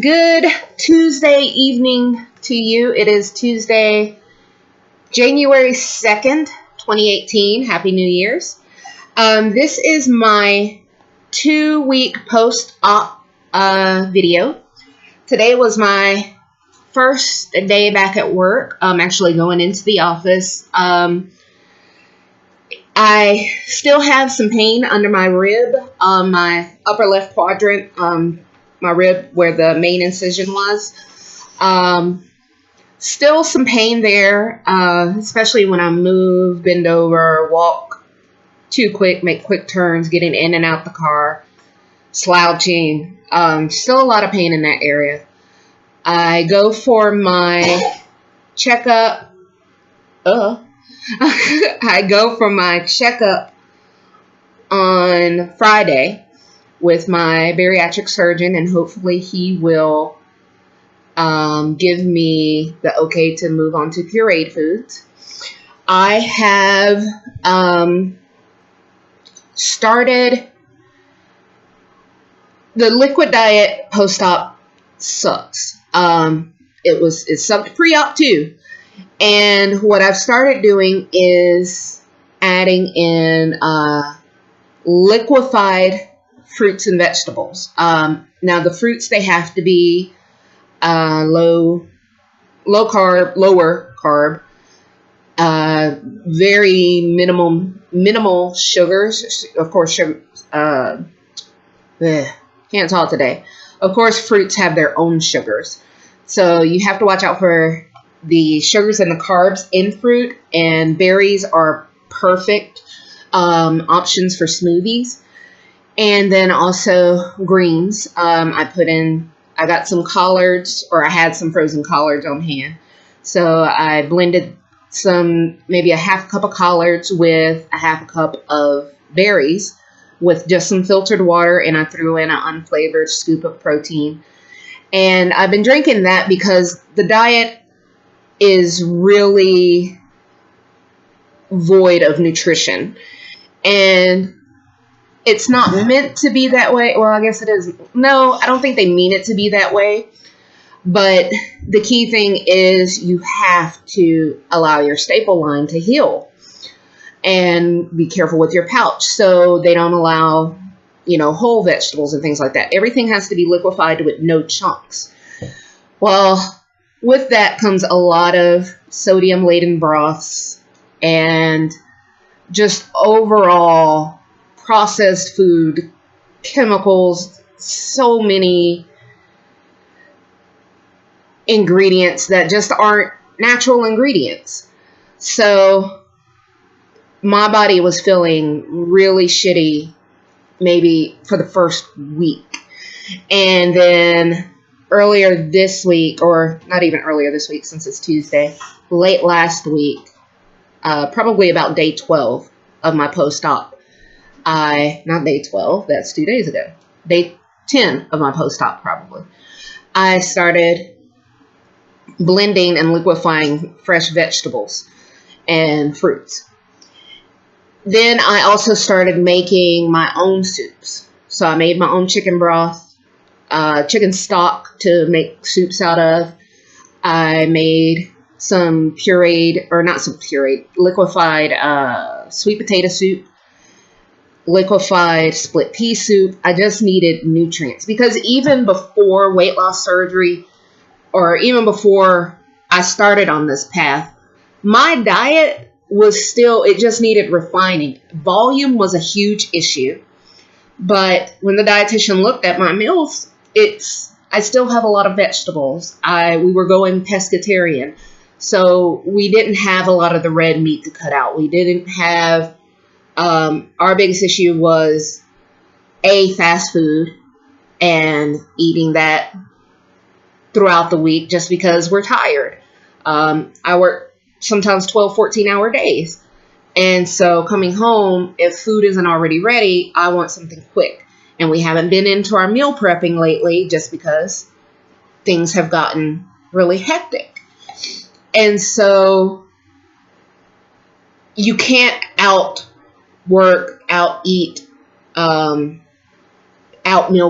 Good Tuesday evening to you. It is Tuesday, January 2nd, 2018. Happy New Year's. This is my 2-week post-op video. Today was my first day back at work. I'm actually going into the office. I still have some pain under my rib, my upper left quadrant, my rib where the main incision was. Still some pain there, especially when I move, bend over, walk too quick, make quick turns, getting in and out the car, slouching. Still a lot of pain in that area. I go for my checkup. I go for my checkup on Friday with my bariatric surgeon, and hopefully he will give me the okay to move on to pureed foods. I have started the liquid diet post-op. Sucks. It sucked pre-op too. And what I've started doing is adding in liquefied fruits and vegetables. Now the fruits, they have to be lower carb, very minimal sugars. Of course, sugar. Can't talk today. Of course, fruits have their own sugars, so you have to watch out for the sugars and the carbs in fruit. And berries are perfect options for smoothies. And then also greens. I got some collards, or I had some frozen collards on hand. So I blended maybe a half cup of collards with a half a cup of berries with just some filtered water, and I threw in an unflavored scoop of protein. And I've been drinking that because the diet is really void of nutrition. And it's not meant to be that way. Well, I guess it is. No, I don't think they mean it to be that way. But the key thing is you have to allow your staple line to heal. And be careful with your pouch so they don't allow, whole vegetables and things like that. Everything has to be liquefied with no chunks. Well, with that comes a lot of sodium-laden broths and just overall processed food, chemicals, so many ingredients that just aren't natural ingredients. So my body was feeling really shitty maybe for the first week. And then earlier this week, or not even earlier this week since it's Tuesday, late last week, probably about day 12 of my post-op, not day 12, that's 2 days ago, day 10 of my post-op probably, I started blending and liquefying fresh vegetables and fruits. Then I also started making my own soups. So I made my own chicken broth, chicken stock to make soups out of. I made some liquefied sweet potato soup, liquefied split pea soup. I just needed nutrients because even before weight loss surgery, or even before I started on this path, my diet was still, it just needed refining. Volume was a huge issue. But when the dietitian looked at my meals, I still have a lot of vegetables. We were going pescatarian. So we didn't have a lot of the red meat to cut out. We didn't have, our biggest issue was fast food and eating that throughout the week just because we're tired. I work sometimes 12, 14-hour days. And so coming home, if food isn't already ready, I want something quick. And we haven't been into our meal prepping lately just because things have gotten really hectic. And so you can't outwork, out-eat, out-meal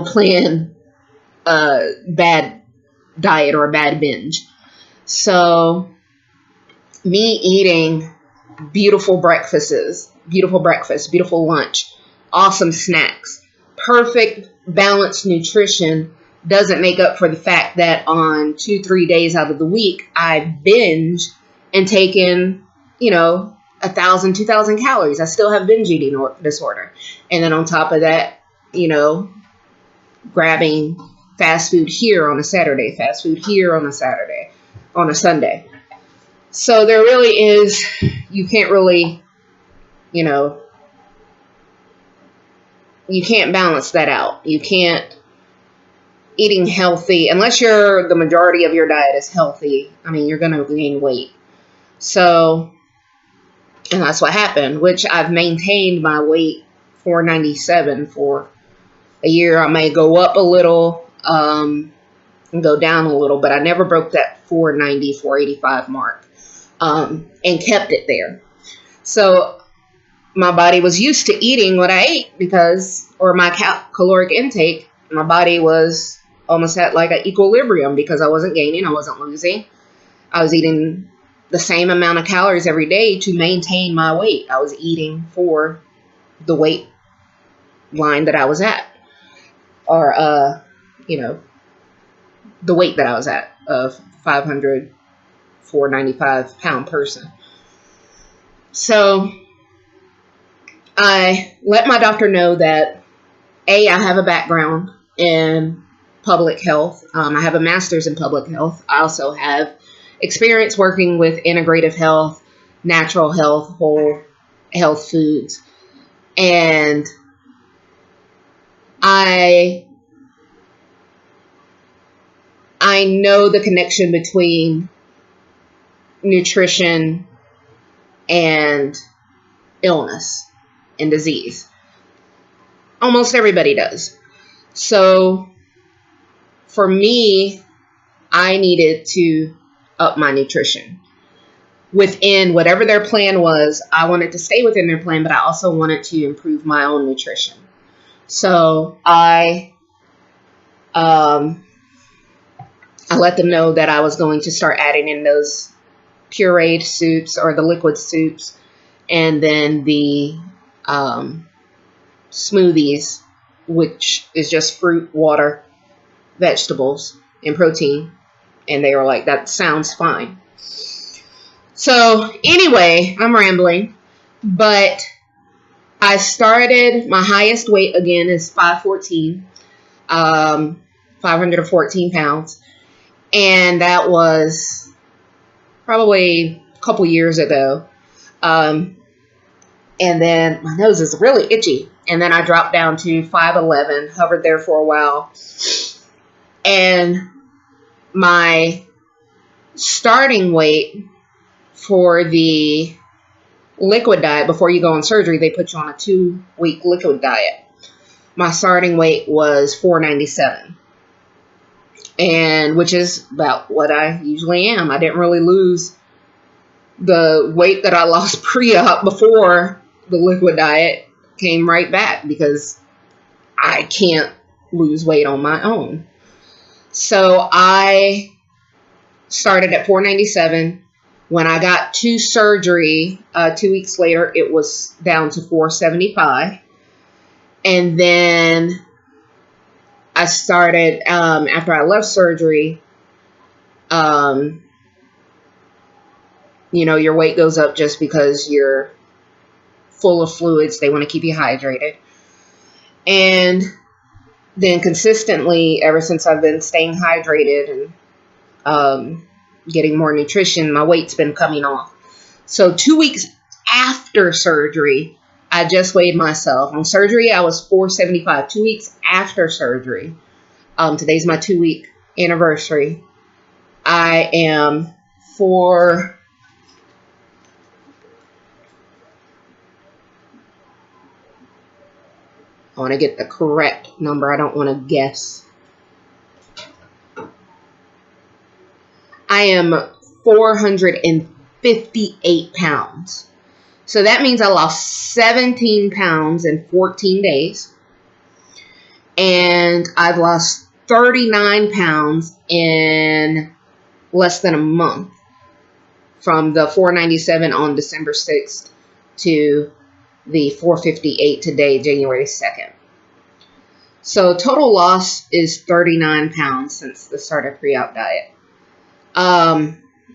plan bad diet or a bad binge. So me eating beautiful breakfasts, beautiful lunch, awesome snacks, perfect balanced nutrition doesn't make up for the fact that on 2-3 days out of the week, I binge and take in, 1,000, 2,000 calories. I still have binge eating disorder. And then on top of that, grabbing fast food here on a Saturday, fast food here on a Saturday, on a Sunday. So there really is, you can't really, you can't balance that out. You can't, eating healthy, unless the majority of your diet is healthy, you're going to gain weight. So, and that's what happened, which I've maintained my weight 497 for a year. I may go up a little, and go down a little, but I never broke that 490, 485 mark, and kept it there. So my body was used to eating what I ate or my caloric intake, my body was almost at like an equilibrium because I wasn't gaining, I wasn't losing. I was eating the same amount of calories every day to maintain my weight. I was eating for the weight line that I was at, or, the weight that I was at of 500, 495 pound person. So I let my doctor know that I have a background in public health. I have a master's in public health. I also have experience working with integrative health, natural health, whole health foods. And I know the connection between nutrition and illness and disease. Almost everybody does. So for me, I needed to up my nutrition. Within whatever their plan was, I wanted to stay within their plan, but I also wanted to improve my own nutrition. So I let them know that I was going to start adding in those pureed soups or the liquid soups, and then the smoothies, which is just fruit, water, vegetables, and protein. And they were like, that sounds fine. So anyway, I'm rambling, but I started, my highest weight again is 514, 514 pounds. And that was probably a couple years ago. And then my nose is really itchy. And then I dropped down to 5'11", hovered there for a while. And my starting weight for the liquid diet, before you go on surgery, they put you on a 2-week liquid diet. My starting weight was 497. And which is about what I usually am. I didn't really lose the weight that I lost pre-op before the liquid diet came right back because I can't lose weight on my own. So I started at 497. When I got to surgery 2 weeks later, it was down to 475. And then I started, after I left surgery, your weight goes up just because you're full of fluids. They want to keep you hydrated. And then consistently, ever since I've been staying hydrated and getting more nutrition, my weight's been coming off. So 2 weeks after surgery, I just weighed myself. On surgery, I was 475. 2 weeks after surgery, today's my 2-week anniversary, I am I want to get the correct number. I don't want to guess. I am 458 pounds. So that means I lost 17 pounds in 14 days. And I've lost 39 pounds in less than a month, from the 497 on December 6th to the 458 today, January 2nd. So total loss is 39 pounds since the start of pre-op diet.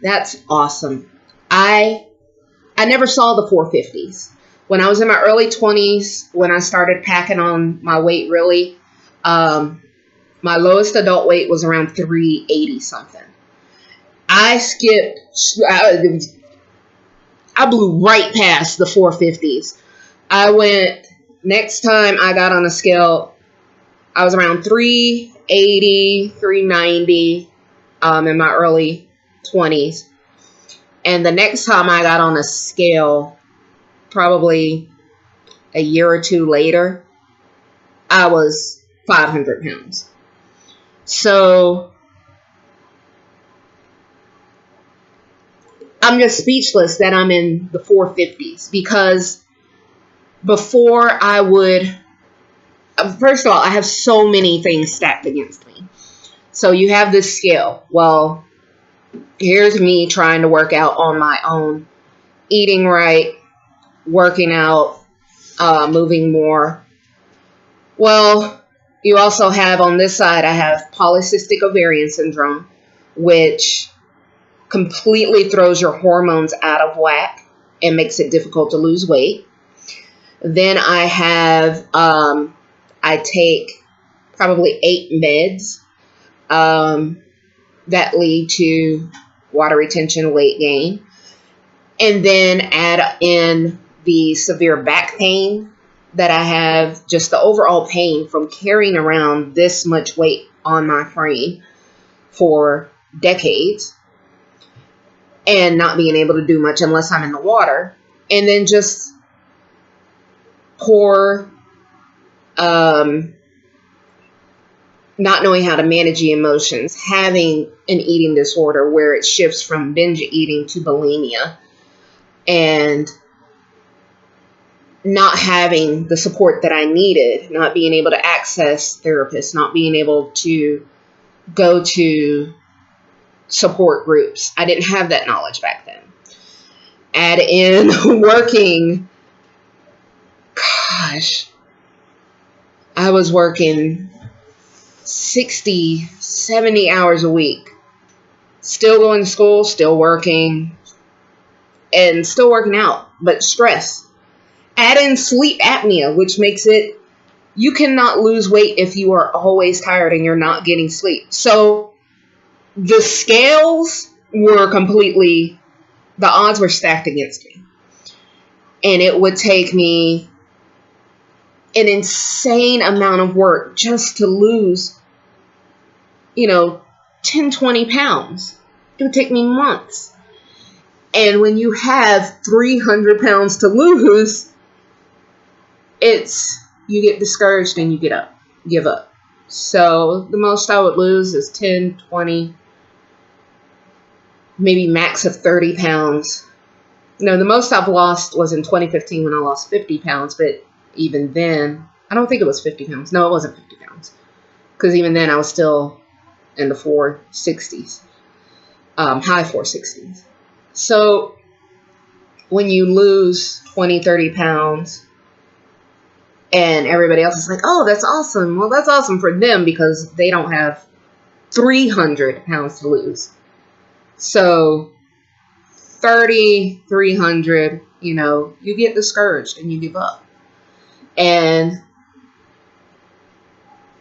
That's awesome. I never saw the 450s. When I was in my early 20s, when I started packing on my weight really, my lowest adult weight was around 380 something. I blew right past the 450s. Next time I got on a scale, I was around 380, 390 in my early 20s. And the next time I got on a scale, probably a year or two later, I was 500 pounds. So I'm just speechless that I'm in the 450s, because before I would, first of all, I have so many things stacked against me. So you have this scale. Well, here's me trying to work out on my own, eating right, working out, moving more. Well, you also have on this side, I have polycystic ovarian syndrome, which completely throws your hormones out of whack and makes it difficult to lose weight. Then I have, I take probably 8 meds that lead to water retention, weight gain. And then add in the severe back pain that I have, just the overall pain from carrying around this much weight on my frame for decades and not being able to do much unless I'm in the water. And then just poor, not knowing how to manage the emotions, having an eating disorder where it shifts from binge eating to bulimia, and not having the support that I needed, not being able to access therapists, not being able to go to support groups. I didn't have that knowledge back then. Add in working, gosh, I was working 60, 70 hours a week, still going to school, still working, and still working out, but stress. Add in sleep apnea, which makes it, you cannot lose weight if you are always tired and you're not getting sleep. So the scales were completely, the odds were stacked against me. And it would take me an insane amount of work just to lose, 10, 20 pounds. It would take me months. And when you have 300 pounds to lose, you get discouraged and you give up. So the most I would lose is 10, 20, maybe max of 30 pounds. No, the most I've lost was in 2015 when I lost 50 pounds. But even then, I don't think it was 50 pounds. No, it wasn't 50 pounds. Because even then I was still in the 460s, high 460s. So when you lose 20, 30 pounds and everybody else is like, oh, that's awesome. Well, that's awesome for them because they don't have 300 pounds to lose. So 30, 300, you get discouraged and you give up. And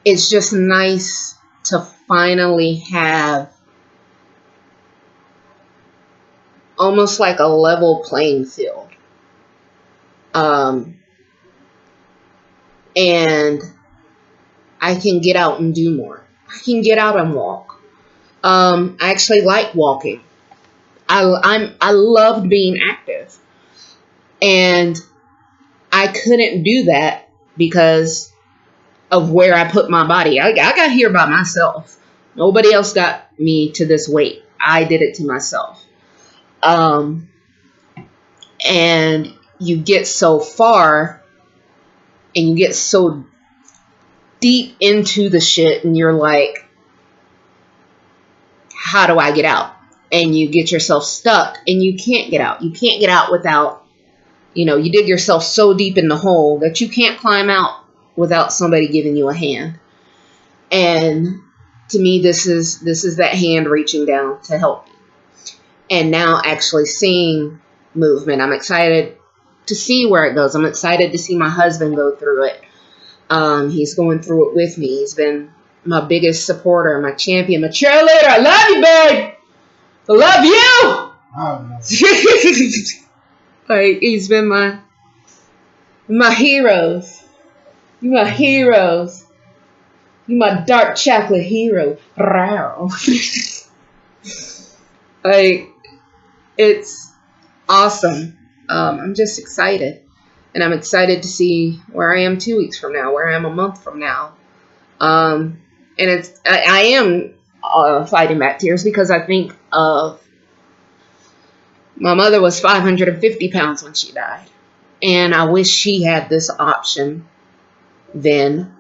it's just nice to finally have almost like a level playing field. And I can get out and do more. I can get out and walk. I actually like walking. I loved being active. And I couldn't do that because of where I put my body. I got here by myself. Nobody else got me to this weight. I did it to myself. And you get so far and you get so deep into the shit and you're like, how do I get out? And you get yourself stuck and you can't get out. You can't get out without, you dig yourself so deep in the hole that you can't climb out without somebody giving you a hand. And to me, this is that hand reaching down to help me. And now actually seeing movement, I'm excited to see where it goes. I'm excited to see my husband go through it. He's going through it with me. He's been my biggest supporter, my champion, my cheerleader. I love you, babe. I love you. Oh, no. Like, he's been my heroes. You my heroes. You my dark chocolate hero. Like, it's awesome. I'm just excited. And I'm excited to see where I am 2 weeks from now, where I am a month from now. And I am fighting back tears because I think of my mother was 550 pounds when she died. And I wish she had this option then,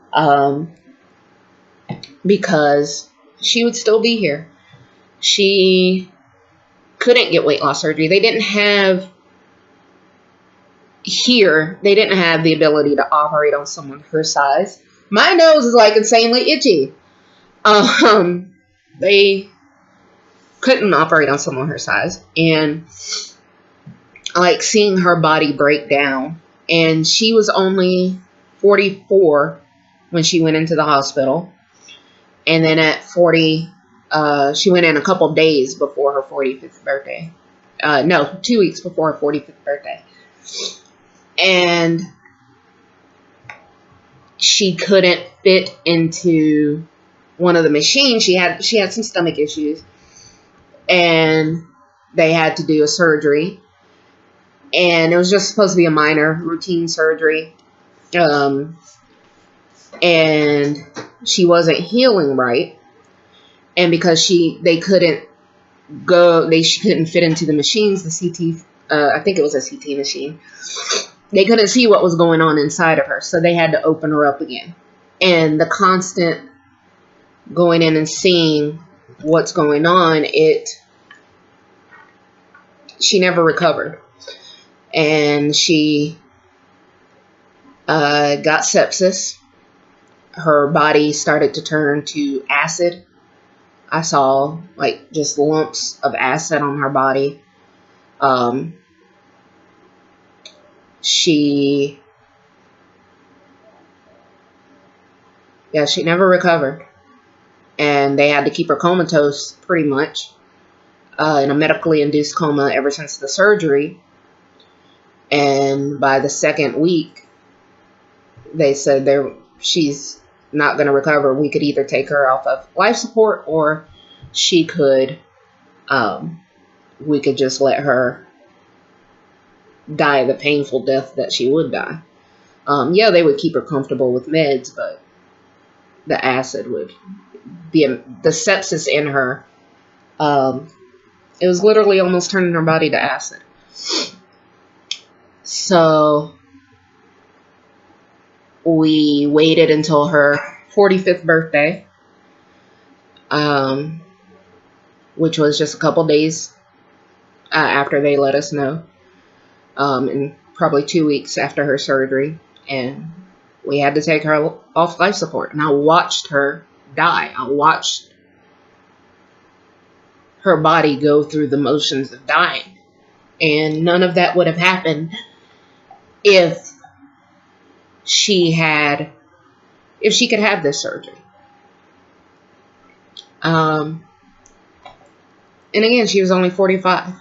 because she would still be here. She couldn't get weight loss surgery. They didn't have the ability to operate on someone her size. My nose is like insanely itchy. They couldn't operate on someone her size. And like seeing her body break down. And she was only 44 when she went into the hospital. And then at 40, she went in a couple days before her 45th birthday. 2 weeks before her 45th birthday. And she couldn't fit into one of the machines. She had some stomach issues. And they had to do a surgery. And it was just supposed to be a minor routine surgery. And she wasn't healing right. And because she couldn't fit into the machines, the CT, I think it was a CT machine. They couldn't see what was going on inside of her. So they had to open her up again. And the constant going in and seeing what's going on, she never recovered. And she got sepsis. Her body started to turn to acid. I saw like just lumps of acid on her body. She never recovered. And they had to keep her comatose pretty much, in a medically induced coma ever since the surgery. And by the second week, they said she's not going to recover. We could either take her off of life support, or we could just let her die the painful death that she would die. They would keep her comfortable with meds, but the acid would be the sepsis in her. It was literally almost turning her body to acid. So we waited until her 45th birthday, which was just a couple days after they let us know, and probably 2 weeks after her surgery. And we had to take her off life support. And I watched her die. I watched her body go through the motions of dying. And none of that would have happened if she could have this surgery. And again, she was only 45.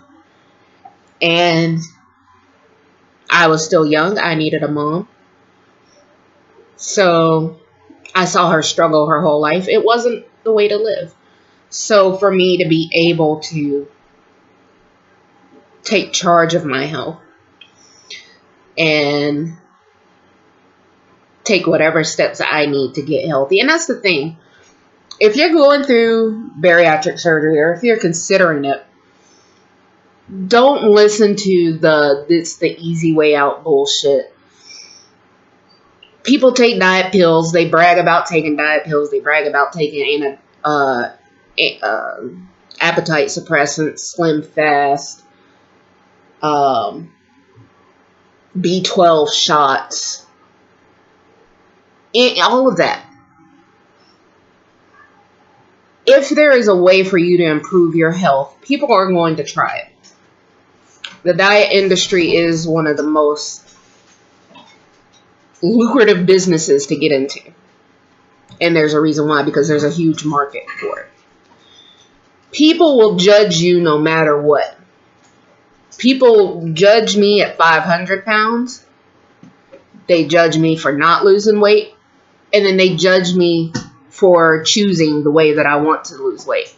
And I was still young. I needed a mom. So I saw her struggle her whole life. It wasn't the way to live. So for me to be able to take charge of my health and take whatever steps I need to get healthy. And that's the thing. If you're going through bariatric surgery, or if you're considering it, don't listen to it's the easy way out bullshit. People take diet pills. They brag about taking diet pills. They brag about taking appetite suppressants, Slim Fast, B12 shots, all of that. If there is a way for you to improve your health, people are going to try it. The diet industry is one of the most lucrative businesses to get into. And there's a reason why, because there's a huge market for it. People will judge you no matter what. People judge me at 500 pounds. They judge me for not losing weight. And then they judge me for choosing the way that I want to lose weight.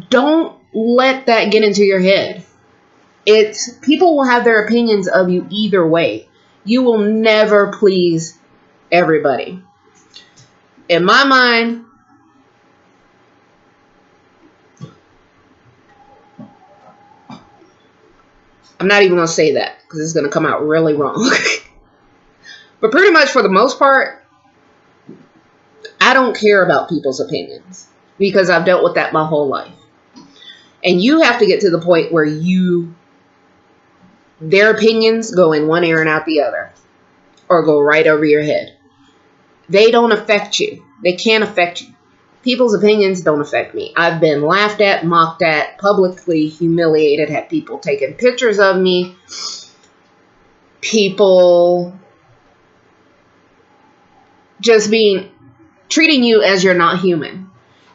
Don't let that get into your head. People will have their opinions of you either way. You will never please everybody. In my mind, I'm not even going to say that because it's going to come out really wrong. But pretty much for the most part, I don't care about people's opinions because I've dealt with that my whole life. And you have to get to the point where their opinions go in one ear and out the other, or go right over your head. They don't affect you. They can't affect you. People's opinions don't affect me. I've been laughed at, mocked at, publicly humiliated, had people taking pictures of me. People just treating you as you're not human.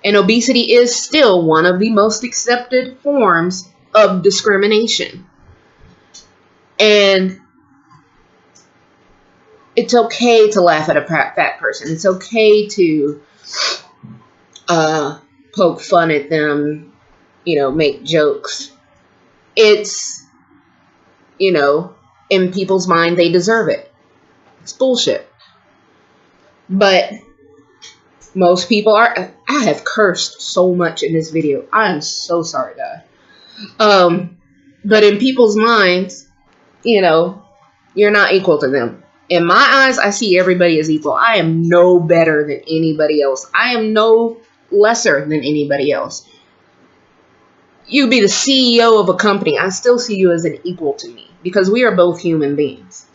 And obesity is still one of the most accepted forms of discrimination. And it's okay to laugh at a fat person. It's okay to poke fun at them, make jokes. It's, in people's mind, they deserve it. It's bullshit. But most people are. I have cursed so much in this video. I am so sorry, guys. But in people's minds, you're not equal to them. In my eyes, I see everybody as equal. I am no better than anybody else. I am no lesser than anybody else. You be the CEO of a company. I still see you as an equal to me because we are both human beings.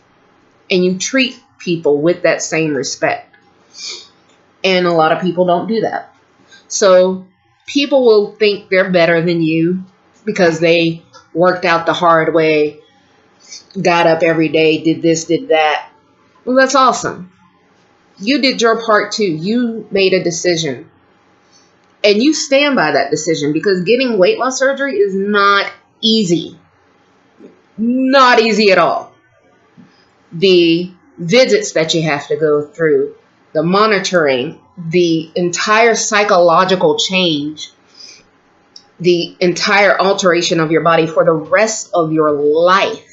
And you treat people with that same respect. And a lot of people don't do that. So people will think they're better than you because they worked out the hard way, got up every day, did this, did that. Well, that's awesome. You did your part too. You made a decision. And you stand by that decision because getting weight loss surgery is not easy. Not easy at all. The visits that you have to go through, the monitoring, the entire psychological change, the entire alteration of your body for the rest of your life.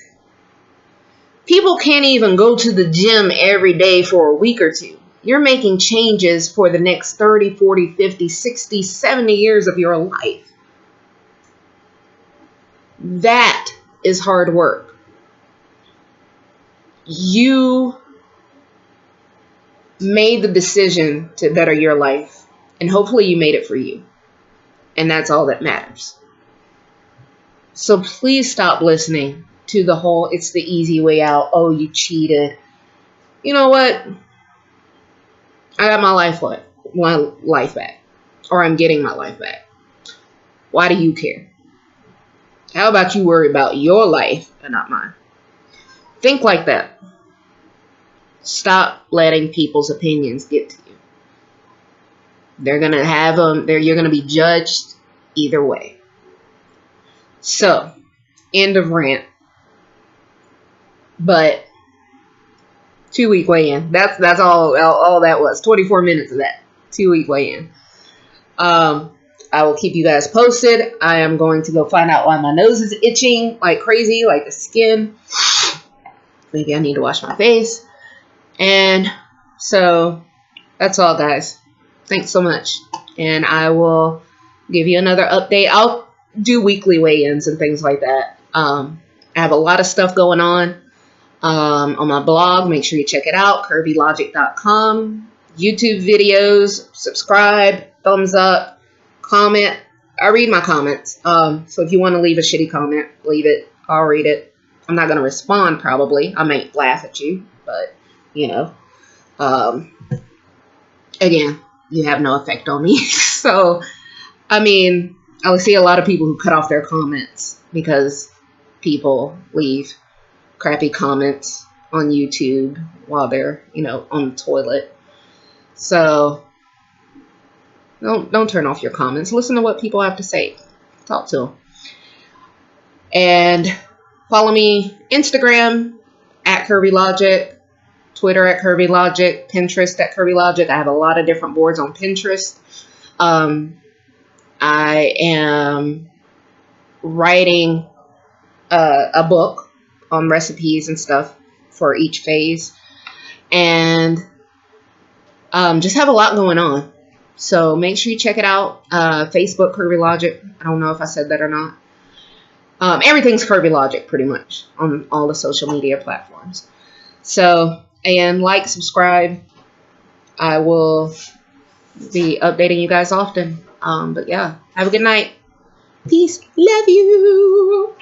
People can't even go to the gym every day for a week or two. You're making changes for the next 30, 40, 50, 60, 70 years of your life. That is hard work. You made the decision to better your life, and hopefully you made it for you. And that's all that matters. So please stop listening to the whole, it's the easy way out. Oh, you cheated. You know what? I got my life back. Or I'm getting my life back. Why do you care? How about you worry about your life and not mine? Think like that. Stop letting people's opinions get to you. They're going to have them. You're going to be judged either way. So, end of rant. But 2-week weigh-in. That's all that was. 24 minutes of that. 2-week weigh-in. I will keep you guys posted. I am going to go find out why my nose is itching like crazy, like the skin. Maybe I need to wash my face. And so that's all, guys. Thanks so much. And I will give you another update. I'll do weekly weigh-ins and things like that. I have a lot of stuff going on my blog. Make sure you check it out, curvylogic.com. YouTube videos, subscribe, thumbs up, comment. I read my comments. So if you want to leave a shitty comment, leave it. I'll read it. I'm not going to respond probably. I might laugh at you, but you know, again, you have no effect on me. So, I mean, I would see a lot of people who cut off their comments because people leave crappy comments on YouTube while they're, you know, on the toilet. So don't turn off your comments. Listen to what people have to say. Talk to them. And follow me Instagram at Curvy Logic, Twitter at Curvy Logic, Pinterest at Curvy Logic. I have a lot of different boards on Pinterest. I am writing a book on recipes and stuff for each phase, and just have a lot going on. So make sure you check it out. Facebook, Curvy Logic. I don't know if I said that or not. Everything's Curvy Logic pretty much on all the social media platforms. So, and like, subscribe. I will be updating you guys often. But yeah, have a good night. Peace. Love you.